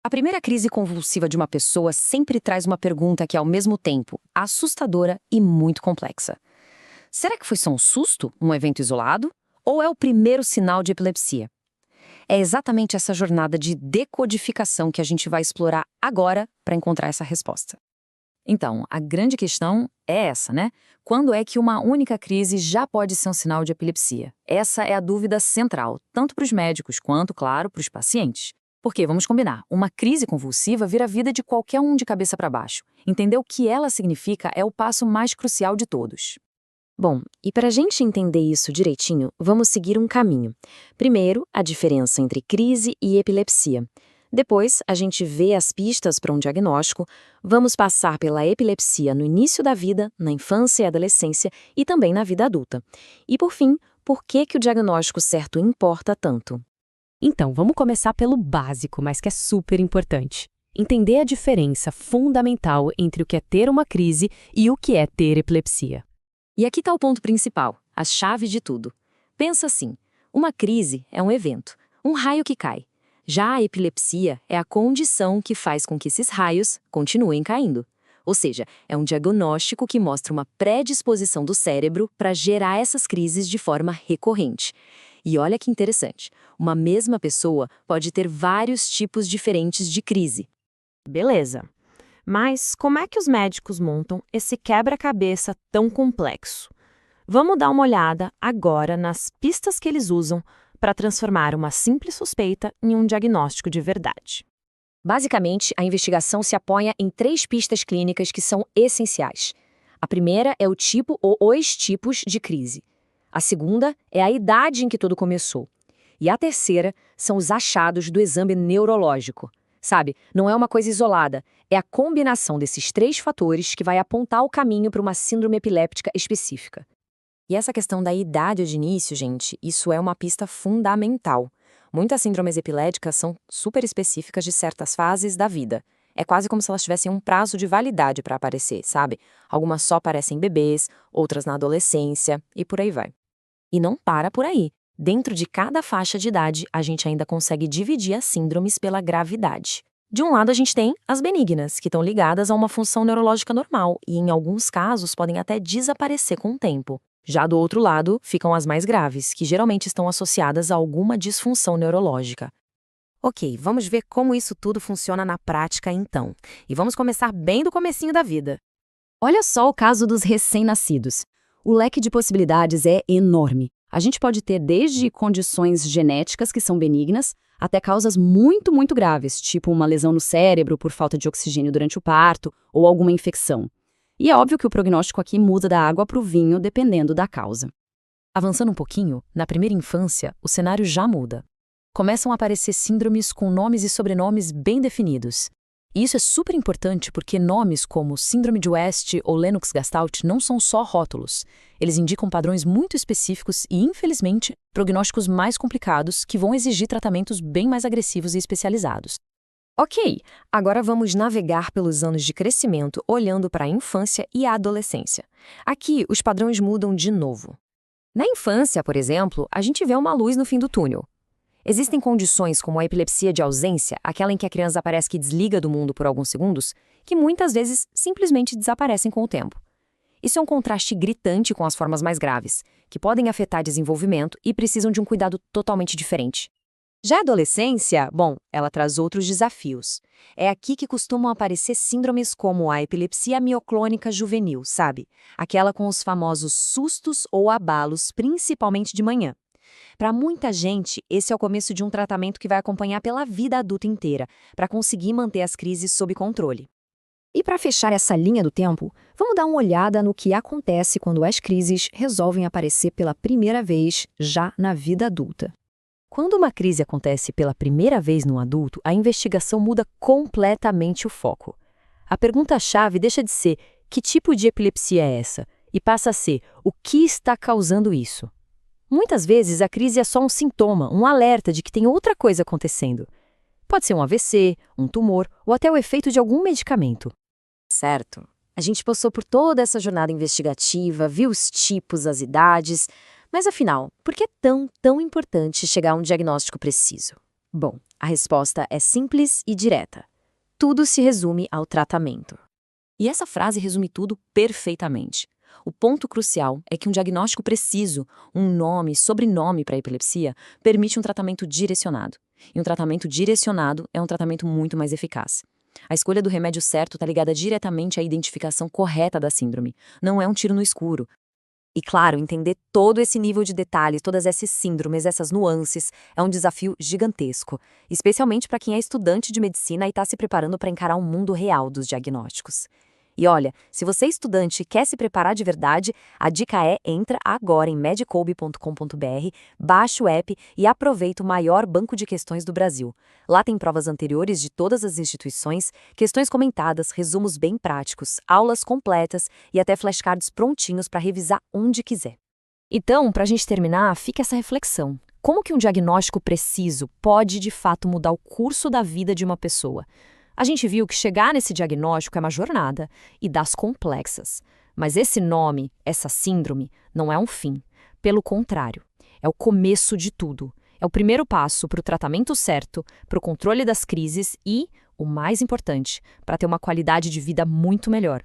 A primeira crise convulsiva de uma pessoa sempre traz uma pergunta que é, ao mesmo tempo, assustadora e muito complexa. Será que foi só um susto, um evento isolado? Ou é o primeiro sinal de epilepsia? É exatamente essa jornada de decodificação que a gente vai explorar agora para encontrar essa resposta. Então, a grande questão é essa, né? Quando é que uma única crise já pode ser um sinal de epilepsia? Essa é a dúvida central, tanto para os médicos quanto, claro, para os pacientes. Porque, vamos combinar, uma crise convulsiva vira a vida de qualquer um de cabeça para baixo. Entender o que ela significa é o passo mais crucial de todos. Bom, e para a gente entender isso direitinho, vamos seguir um caminho. Primeiro, a diferença entre crise e epilepsia. Depois, a gente vê as pistas para um diagnóstico, vamos passar pela epilepsia no início da vida, na infância e adolescência e também na vida adulta. E por fim, por que o diagnóstico certo importa tanto? Então, vamos começar pelo básico, mas que é super importante. Entender a diferença fundamental entre o que é ter uma crise e o que é ter epilepsia. E aqui está o ponto principal, a chave de tudo. Pensa assim, uma crise é um evento, um raio que cai. Já a epilepsia é a condição que faz com que esses raios continuem caindo. Ou seja, é um diagnóstico que mostra uma predisposição do cérebro para gerar essas crises de forma recorrente. E olha que interessante, uma mesma pessoa pode ter vários tipos diferentes de crise. Beleza. Mas como é que os médicos montam esse quebra-cabeça tão complexo? Vamos dar uma olhada agora nas pistas que eles usam para transformar uma simples suspeita em um diagnóstico de verdade. Basicamente, a investigação se apoia em 3 pistas clínicas que são essenciais. A primeira é o tipo ou os tipos de crise. A segunda é a idade em que tudo começou. E a terceira são os achados do exame neurológico. Sabe, não é uma coisa isolada, é a combinação desses 3 fatores que vai apontar o caminho para uma síndrome epiléptica específica. E essa questão da idade de início, gente, isso é uma pista fundamental. Muitas síndromes epiléticas são super específicas de certas fases da vida. É quase como se elas tivessem um prazo de validade para aparecer, sabe? Algumas só aparecem em bebês, outras na adolescência e por aí vai. E não para por aí. Dentro de cada faixa de idade, a gente ainda consegue dividir as síndromes pela gravidade. De um lado, a gente tem as benignas, que estão ligadas a uma função neurológica normal e, em alguns casos, podem até desaparecer com o tempo. Já do outro lado, ficam as mais graves, que geralmente estão associadas a alguma disfunção neurológica. Ok, vamos ver como isso tudo funciona na prática então. E vamos começar bem do comecinho da vida. Olha só o caso dos recém-nascidos. O leque de possibilidades é enorme. A gente pode ter desde condições genéticas que são benignas, até causas muito, muito graves, tipo uma lesão no cérebro por falta de oxigênio durante o parto ou alguma infecção. E é óbvio que o prognóstico aqui muda da água para o vinho, dependendo da causa. Avançando um pouquinho, na primeira infância, o cenário já muda. Começam a aparecer síndromes com nomes e sobrenomes bem definidos. E isso é super importante porque nomes como Síndrome de West ou Lennox-Gastaut não são só rótulos. Eles indicam padrões muito específicos e, infelizmente, prognósticos mais complicados que vão exigir tratamentos bem mais agressivos e especializados. Ok, agora vamos navegar pelos anos de crescimento olhando para a infância e a adolescência. Aqui, os padrões mudam de novo. Na infância, por exemplo, a gente vê uma luz no fim do túnel. Existem condições como a epilepsia de ausência, aquela em que a criança parece que desliga do mundo por alguns segundos, que muitas vezes simplesmente desaparecem com o tempo. Isso é um contraste gritante com as formas mais graves, que podem afetar desenvolvimento e precisam de um cuidado totalmente diferente. Já a adolescência, bom, ela traz outros desafios. É aqui que costumam aparecer síndromes como a epilepsia mioclônica juvenil, sabe? Aquela com os famosos sustos ou abalos, principalmente de manhã. Para muita gente, esse é o começo de um tratamento que vai acompanhar pela vida adulta inteira, para conseguir manter as crises sob controle. E para fechar essa linha do tempo, vamos dar uma olhada no que acontece quando as crises resolvem aparecer pela primeira vez já na vida adulta. Quando uma crise acontece pela primeira vez num adulto, a investigação muda completamente o foco. A pergunta-chave deixa de ser que tipo de epilepsia é essa e passa a ser o que está causando isso. Muitas vezes a crise é só um sintoma, um alerta de que tem outra coisa acontecendo. Pode ser um AVC, um tumor ou até o efeito de algum medicamento. Certo. A gente passou por toda essa jornada investigativa, viu os tipos, as idades, mas afinal, por que é tão importante chegar a um diagnóstico preciso? Bom, a resposta é simples e direta. Tudo se resume ao tratamento. E essa frase resume tudo perfeitamente. O ponto crucial é que um diagnóstico preciso, um nome, sobrenome para a epilepsia, permite um tratamento direcionado. E um tratamento direcionado é um tratamento muito mais eficaz. A escolha do remédio certo está ligada diretamente à identificação correta da síndrome. Não é um tiro no escuro. E claro, entender todo esse nível de detalhes, todas essas síndromes, essas nuances, é um desafio gigantesco, especialmente para quem é estudante de medicina e está se preparando para encarar o mundo real dos diagnósticos. E olha, se você é estudante e quer se preparar de verdade, a dica é: entra agora em medicolb.com.br, baixa o app e aproveita o maior banco de questões do Brasil. Lá tem provas anteriores de todas as instituições, questões comentadas, resumos bem práticos, aulas completas e até flashcards prontinhos para revisar onde quiser. Então, para a gente terminar, fica essa reflexão. Como que um diagnóstico preciso pode, de fato, mudar o curso da vida de uma pessoa? A gente viu que chegar nesse diagnóstico é uma jornada, e das complexas. Mas esse nome, essa síndrome, não é um fim. Pelo contrário, é o começo de tudo. É o primeiro passo para o tratamento certo, para o controle das crises e, o mais importante, para ter uma qualidade de vida muito melhor.